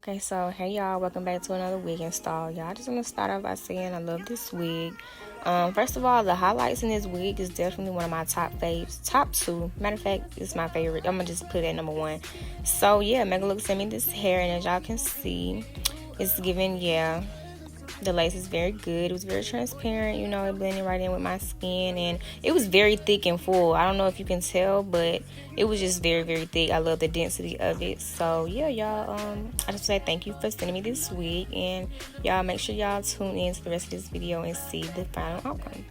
Okay, so hey y'all, welcome back to another wig install. Y'all, just want to start off by saying I love this wig. First of all, the highlights in this wig is definitely one of my top faves. Top two. Matter of fact, it's my favorite. I'm gonna just put it at number one. So yeah, Megalook sent me this hair, and as y'all can see, it's giving, yeah, the lace is very good. It was very transparent, you know, it blended right in with my skin, and it was very thick and full. I don't know if you can tell, but it was just very, very thick. I love the density of it. So yeah, y'all, I just say thank you for sending me this wig, and y'all make sure y'all tune in to the rest of this video and see the final outcome.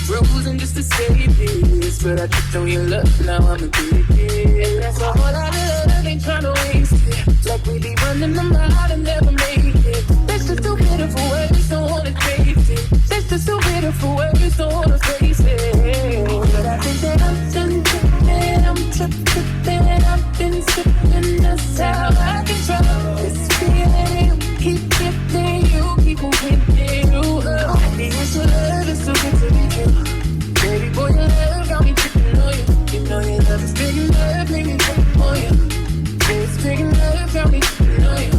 Bruising just to save this, but I tripped on your love, now I'm addicted. And that's a whole lot of love, ain't tryna waste it. Like we be running them out and never make it. That's just too beautiful, words don't wanna taste it. That's just too beautiful, words don't wanna face it. But I think that I'm done tripping, I'm tripping, I've been tripping. That's how I control this feeling. Keep giving you, keep on giving you up. The issue love is so good to be true. Baby boy, your love got me tripping on you. You know your love is big enough, make me trip on you. It's big enough, got me tripping on you.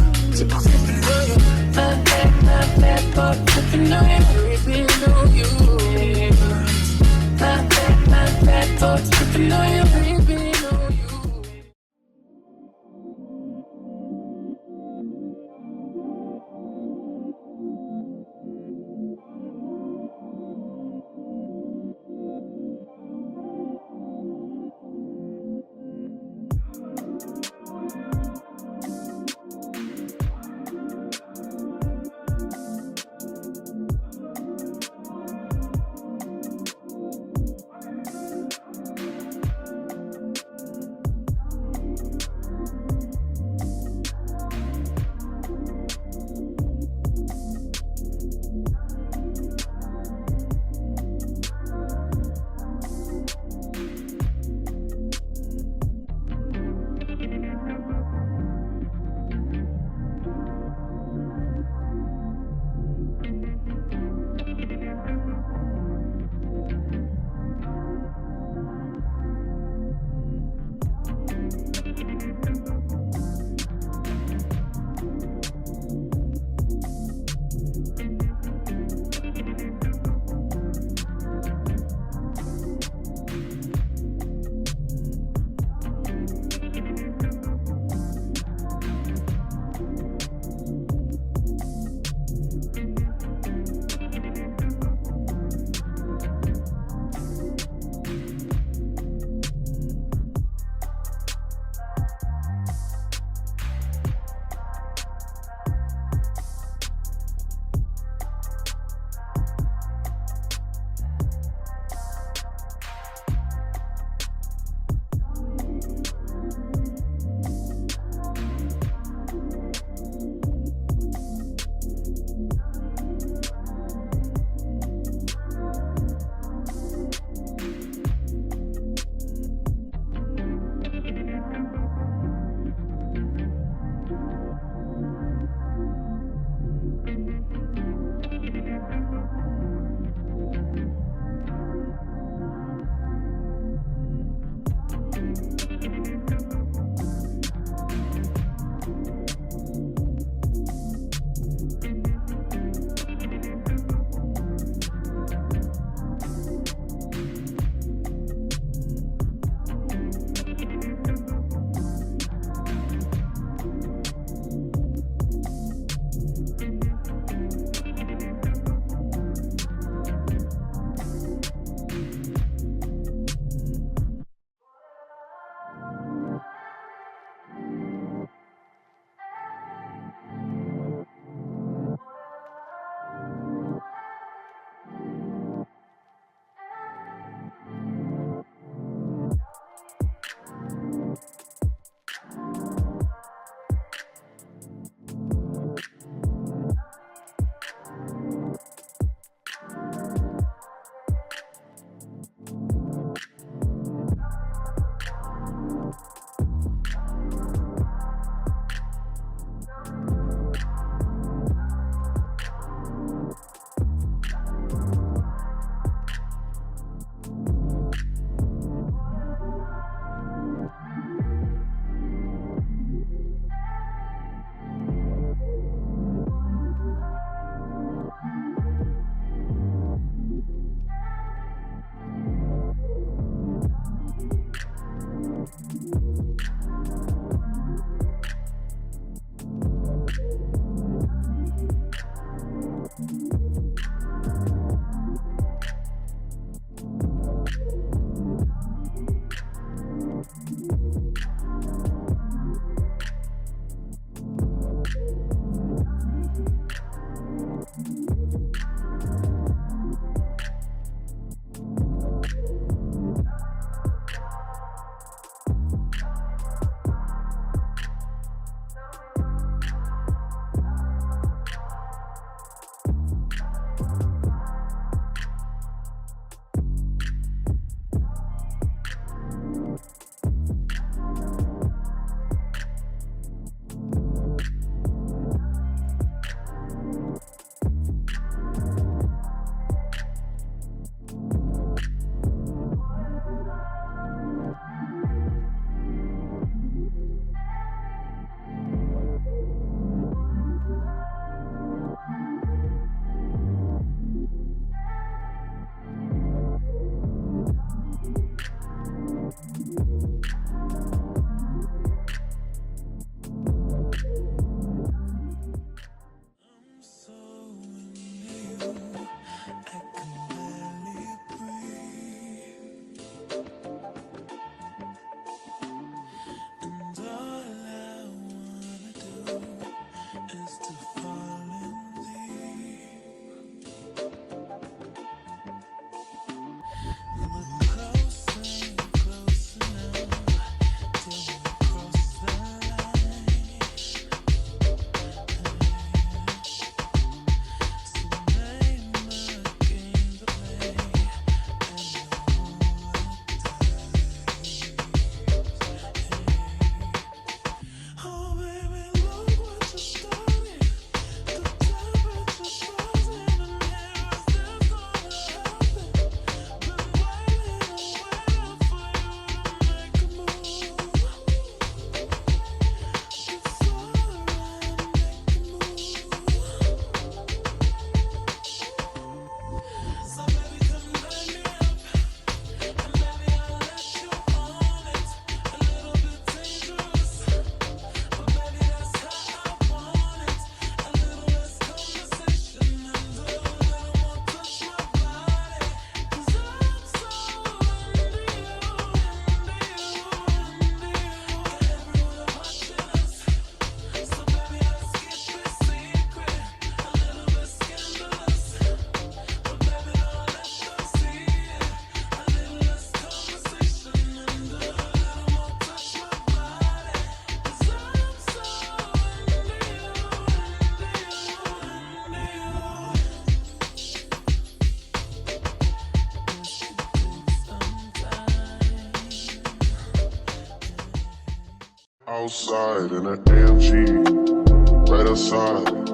Outside in an AMG, right outside.